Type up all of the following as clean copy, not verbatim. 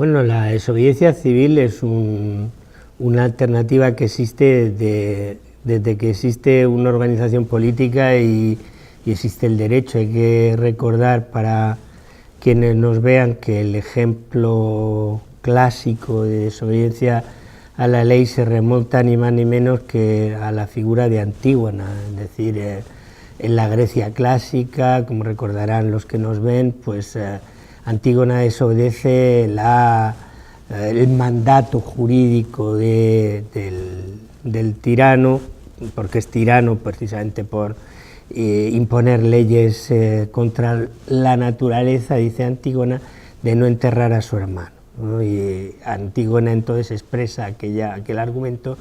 Bueno, la desobediencia civil es una alternativa que existe desde que existe una organización política y existe el derecho. Hay que recordar para quienes nos vean que el ejemplo clásico de desobediencia a la ley se remonta ni más ni menos que a la figura de Antígona, es decir, en la Grecia clásica, como recordarán los que nos ven, pues Antígona desobedece el mandato jurídico del tirano, porque es tirano precisamente por imponer leyes contra la naturaleza, dice Antígona, de no enterrar a su hermano, ¿no? Y Antígona entonces expresa aquel argumento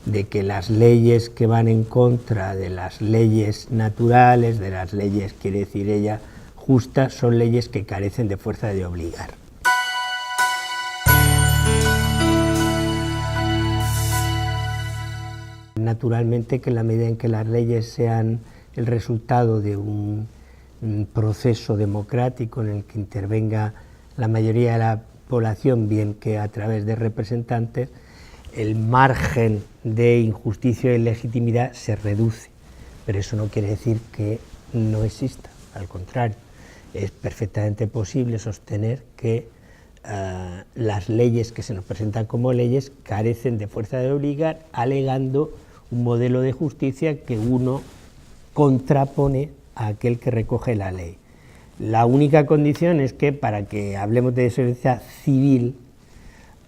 de que las leyes que van en contra de las leyes naturales, de las leyes, quiere decir ella, justas, son leyes que carecen de fuerza de obligar. Naturalmente que en la medida en que las leyes sean el resultado de un proceso democrático en el que intervenga la mayoría de la población, bien que a través de representantes, el margen de injusticia y ilegitimidad se reduce, pero eso no quiere decir que no exista, al contrario, es perfectamente posible sostener que las leyes que se nos presentan como leyes carecen de fuerza de obligar, alegando un modelo de justicia que uno contrapone a aquel que recoge la ley. La única condición es que para que hablemos de desobediencia civil,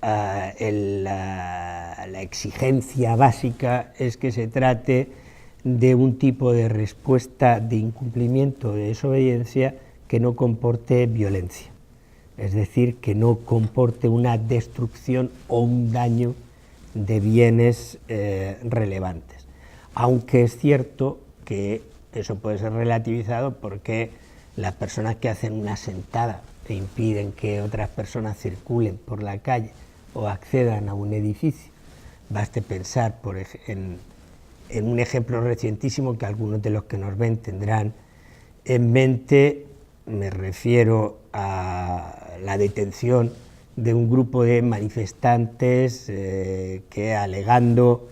la exigencia básica es que se trate de un tipo de respuesta de incumplimiento de desobediencia que no comporte violencia, es decir, que no comporte una destrucción o un daño de bienes relevantes. Aunque es cierto que eso puede ser relativizado porque las personas que hacen una sentada e impiden que otras personas circulen por la calle o accedan a un edificio, baste pensar en un ejemplo recientísimo que algunos de los que nos ven tendrán en mente, me refiero a la detención de un grupo de manifestantes que, alegando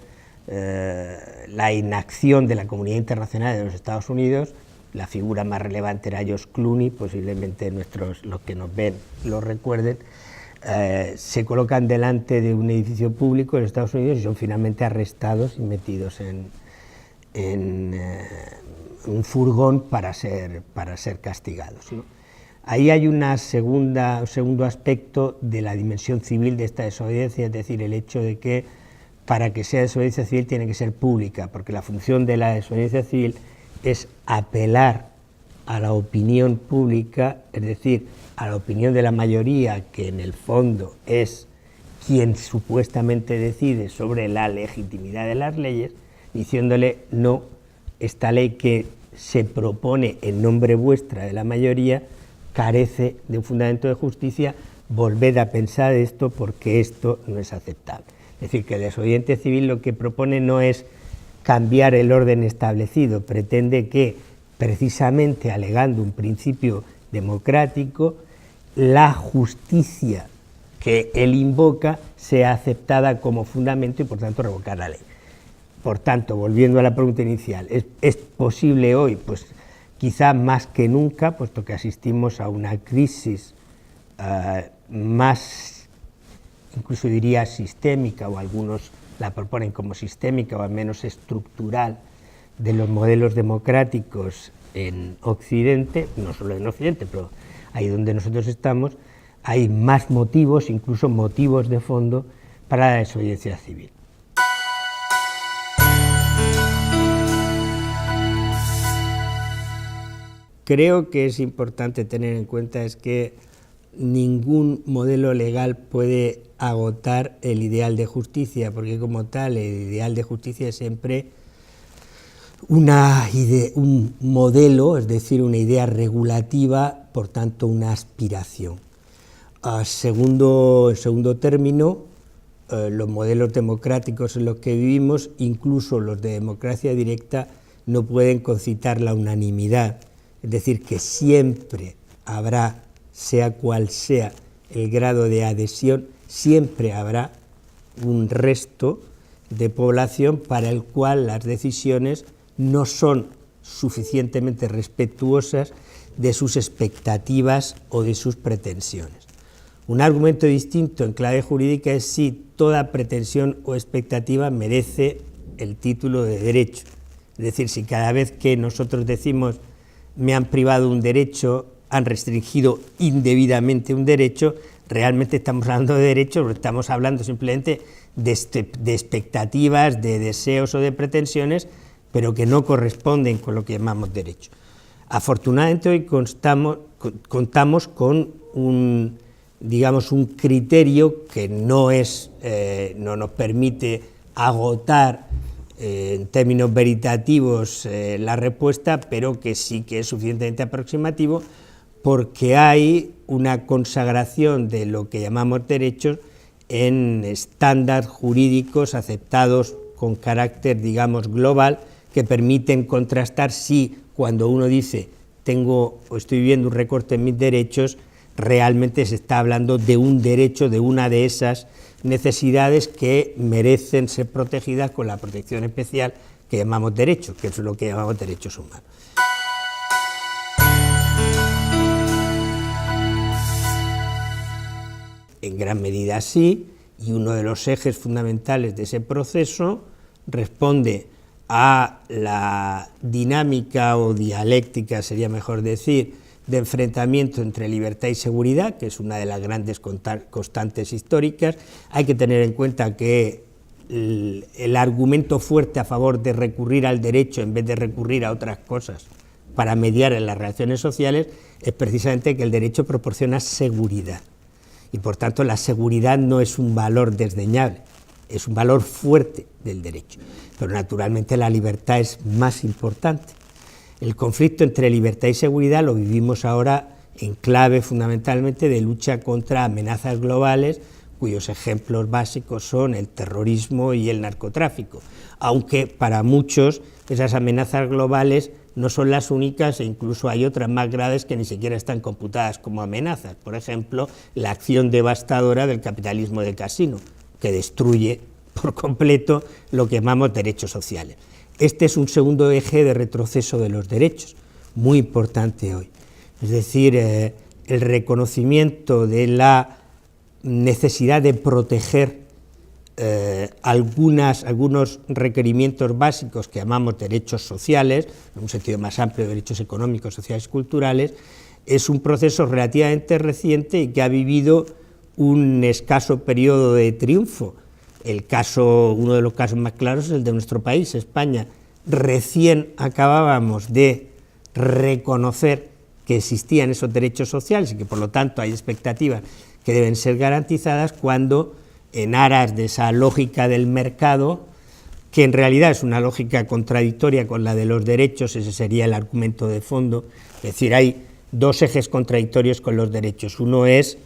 la inacción de la comunidad internacional de los Estados Unidos, la figura más relevante era George Clooney, posiblemente los que nos ven lo recuerden, se colocan delante de un edificio público en Estados Unidos y son finalmente arrestados y metidos en un furgón para ser castigados, ¿no? Ahí hay un segundo aspecto de la dimensión civil de esta desobediencia, es decir, el hecho de que para que sea desobediencia civil tiene que ser pública, porque la función de la desobediencia civil es apelar a la opinión pública, es decir, a la opinión de la mayoría, que en el fondo es quien supuestamente decide sobre la legitimidad de las leyes, diciéndole no, esta ley que se propone en nombre vuestra de la mayoría carece de un fundamento de justicia, volved a pensar esto porque esto no es aceptable. Es decir, que el desobediente civil lo que propone no es cambiar el orden establecido, pretende que, precisamente alegando un principio democrático, la justicia que él invoca sea aceptada como fundamento y por tanto revocar la ley. Por tanto, volviendo a la pregunta inicial, ¿es posible hoy? Pues quizá más que nunca, puesto que asistimos a una crisis más, incluso diría sistémica, o algunos la proponen como sistémica o al menos estructural, de los modelos democráticos en Occidente, no solo en Occidente, pero ahí donde nosotros estamos, hay más motivos, incluso motivos de fondo, para la desobediencia civil. Creo que es importante tener en cuenta es que ningún modelo legal puede agotar el ideal de justicia, porque como tal el ideal de justicia es siempre un modelo, es decir, una idea regulativa, por tanto una aspiración. En segundo término, los modelos democráticos en los que vivimos, incluso los de democracia directa, no pueden concitar la unanimidad, es decir, que siempre habrá, sea cual sea el grado de adhesión, siempre habrá un resto de población para el cual las decisiones no son suficientemente respetuosas de sus expectativas o de sus pretensiones. Un argumento distinto en clave jurídica es si toda pretensión o expectativa merece el título de derecho. Es decir, si cada vez que nosotros decimos me han privado un derecho, han restringido indebidamente un derecho, realmente estamos hablando de derechos o estamos hablando simplemente de expectativas, de deseos o de pretensiones, pero que no corresponden con lo que llamamos derecho. Afortunadamente hoy contamos con un criterio que no nos permite agotar en términos veritativos la respuesta, pero que sí que es suficientemente aproximativo, porque hay una consagración de lo que llamamos derechos en estándares jurídicos aceptados con carácter, global, que permiten contrastar si cuando uno dice estoy viviendo un recorte en mis derechos, realmente se está hablando de un derecho, de una de esas necesidades que merecen ser protegidas con la protección especial que llamamos derechos, que es lo que llamamos derechos humanos. En gran medida sí, y uno de los ejes fundamentales de ese proceso responde a la dinámica o dialéctica, sería mejor decir, de enfrentamiento entre libertad y seguridad, que es una de las grandes constantes históricas. Hay que tener en cuenta que el argumento fuerte a favor de recurrir al derecho en vez de recurrir a otras cosas para mediar en las relaciones sociales es precisamente que el derecho proporciona seguridad. Y por tanto la seguridad no es un valor desdeñable, es un valor fuerte del derecho. Pero naturalmente la libertad es más importante. El conflicto entre libertad y seguridad lo vivimos ahora en clave fundamentalmente de lucha contra amenazas globales, cuyos ejemplos básicos son el terrorismo y el narcotráfico, aunque para muchos esas amenazas globales no son las únicas e incluso hay otras más graves que ni siquiera están computadas como amenazas. Por ejemplo, la acción devastadora del capitalismo de casino, que destruye por completo lo que llamamos derechos sociales. Este es un segundo eje de retroceso de los derechos, muy importante hoy. Es decir, el reconocimiento de la necesidad de proteger algunos requerimientos básicos que llamamos derechos sociales, en un sentido más amplio, derechos económicos, sociales y culturales, es un proceso relativamente reciente y que ha vivido un escaso periodo de triunfo. Uno de los casos más claros es el de nuestro país, España. Recién acabábamos de reconocer que existían esos derechos sociales y que por lo tanto hay expectativas que deben ser garantizadas cuando, en aras de esa lógica del mercado, que en realidad es una lógica contradictoria con la de los derechos, ese sería el argumento de fondo, es decir, hay dos ejes contradictorios con los derechos. Uno es,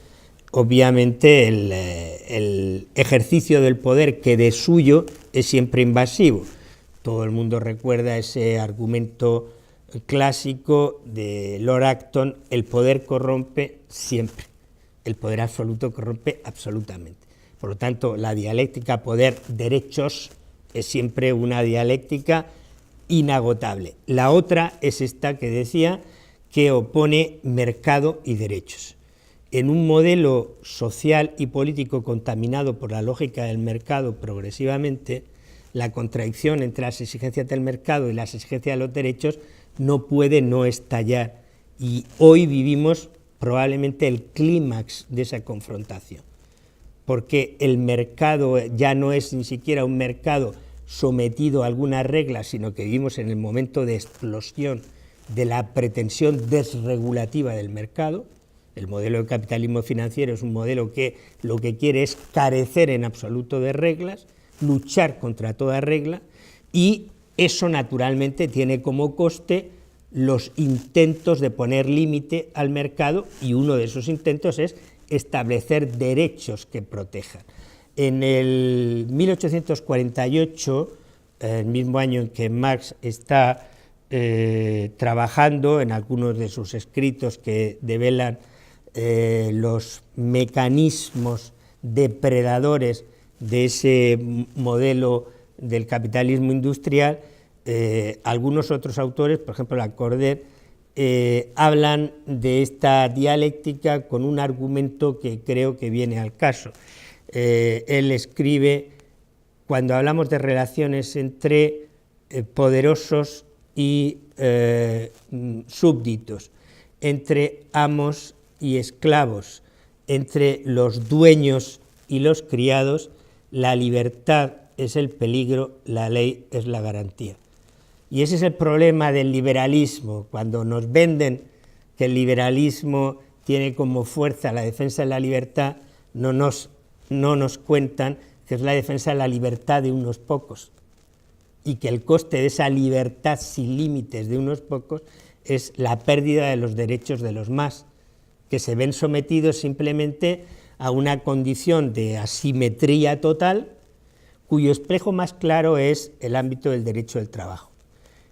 obviamente, el ejercicio del poder, que de suyo es siempre invasivo. Todo el mundo recuerda ese argumento clásico de Lord Acton: el poder corrompe siempre, el poder absoluto corrompe absolutamente. Por lo tanto, la dialéctica poder-derechos es siempre una dialéctica inagotable. La otra es esta que decía, que opone mercado y derechos. En un modelo social y político contaminado por la lógica del mercado progresivamente, la contradicción entre las exigencias del mercado y las exigencias de los derechos no puede no estallar, y hoy vivimos probablemente el clímax de esa confrontación, porque el mercado ya no es ni siquiera un mercado sometido a algunas reglas, sino que vivimos en el momento de explosión de la pretensión desregulativa del mercado. El modelo de capitalismo financiero es un modelo que lo que quiere es carecer en absoluto de reglas, luchar contra toda regla, y eso naturalmente tiene como coste los intentos de poner límite al mercado, y uno de esos intentos es establecer derechos que protejan. En el 1848, el mismo año en que Marx está trabajando en algunos de sus escritos que develan los mecanismos depredadores de ese modelo del capitalismo industrial, algunos otros autores, por ejemplo Lacordaire, hablan de esta dialéctica con un argumento que creo que viene al caso. Él escribe, cuando hablamos de relaciones entre poderosos y súbditos, entre amos y esclavos, entre los dueños y los criados, la libertad es el peligro, la ley es la garantía. Y ese es el problema del liberalismo, cuando nos venden que el liberalismo tiene como fuerza la defensa de la libertad, no nos cuentan que es la defensa de la libertad de unos pocos, y que el coste de esa libertad sin límites de unos pocos es la pérdida de los derechos de los más, que se ven sometidos simplemente a una condición de asimetría total, cuyo espejo más claro es el ámbito del derecho del trabajo.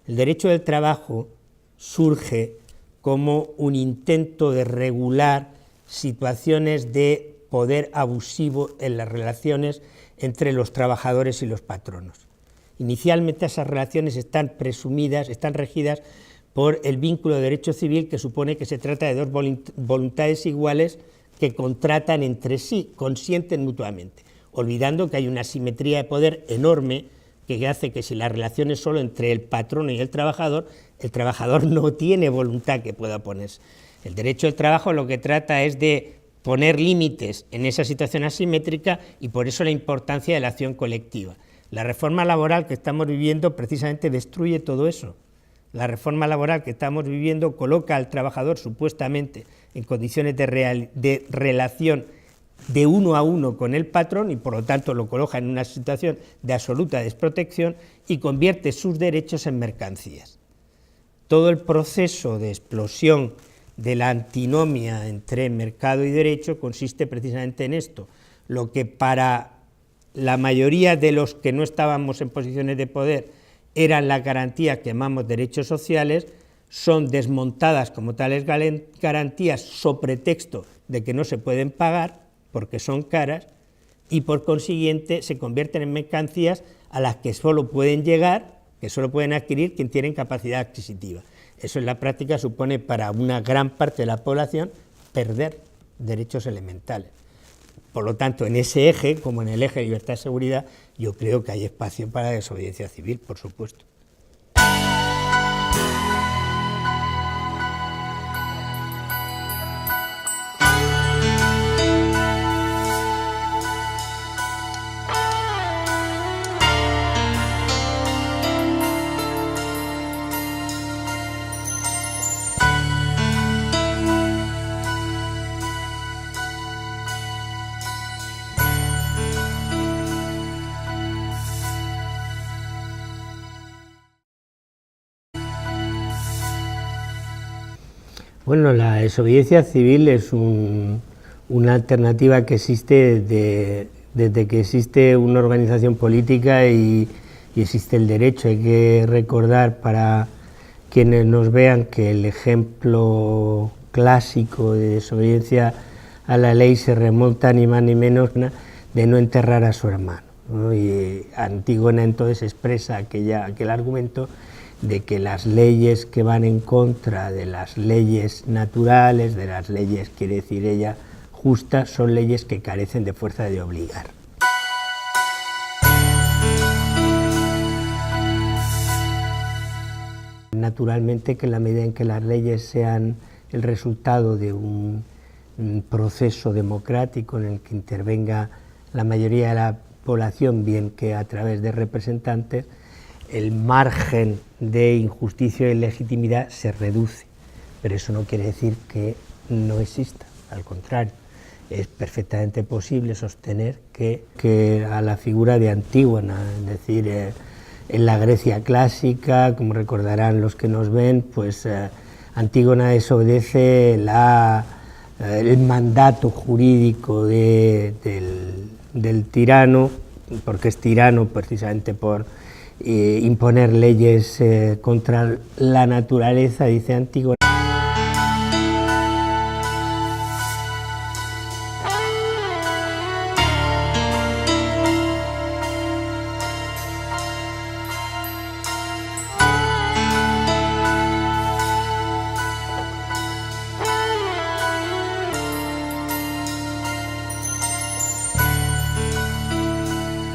El derecho del trabajo surge como un intento de regular situaciones de poder abusivo en las relaciones entre los trabajadores y los patronos. Inicialmente esas relaciones están presumidas, están regidas por el vínculo de derecho civil, que supone que se trata de dos voluntades iguales que contratan entre sí, consienten mutuamente, olvidando que hay una asimetría de poder enorme que hace que si la relación es solo entre el patrono y el trabajador no tiene voluntad que pueda oponerse. El derecho del trabajo lo que trata es de poner límites en esa situación asimétrica, y por eso la importancia de la acción colectiva. La reforma laboral que estamos viviendo precisamente destruye todo eso. La reforma laboral que estamos viviendo coloca al trabajador supuestamente en condiciones de relación de uno a uno con el patrón, y por lo tanto lo coloca en una situación de absoluta desprotección y convierte sus derechos en mercancías. Todo el proceso de explosión de la antinomia entre mercado y derecho consiste precisamente en esto. Lo que para la mayoría de los que no estábamos en posiciones de poder eran las garantías que llamamos derechos sociales, son desmontadas como tales garantías sobre pretexto de que no se pueden pagar porque son caras, y por consiguiente se convierten en mercancías a las que solo pueden llegar, que solo pueden adquirir quien tiene capacidad adquisitiva. Eso en la práctica supone para una gran parte de la población perder derechos elementales. Por lo tanto, en ese eje, como en el eje de libertad y seguridad, yo creo que hay espacio para la desobediencia civil, por supuesto. Bueno, la desobediencia civil es una alternativa que existe desde que existe una organización política y existe el derecho. Hay que recordar, para quienes nos vean, que el ejemplo clásico de desobediencia a la ley se remonta ni más ni menos de no enterrar a su hermano, ¿no? Y Antígona entonces expresa aquel argumento de que las leyes que van en contra de las leyes naturales, de las leyes, quiere decir ella, justas, son leyes que carecen de fuerza de obligar. Naturalmente que en la medida en que las leyes sean el resultado de un proceso democrático en el que intervenga la mayoría de la población, bien que a través de representantes, el margen de injusticia y ilegitimidad se reduce, pero eso no quiere decir que no exista, al contrario, es perfectamente posible sostener que a la figura de Antígona, es decir, en la Grecia clásica, como recordarán los que nos ven, pues Antígona desobedece el mandato jurídico del tirano, porque es tirano precisamente por imponer leyes contra la naturaleza, dice Antígona.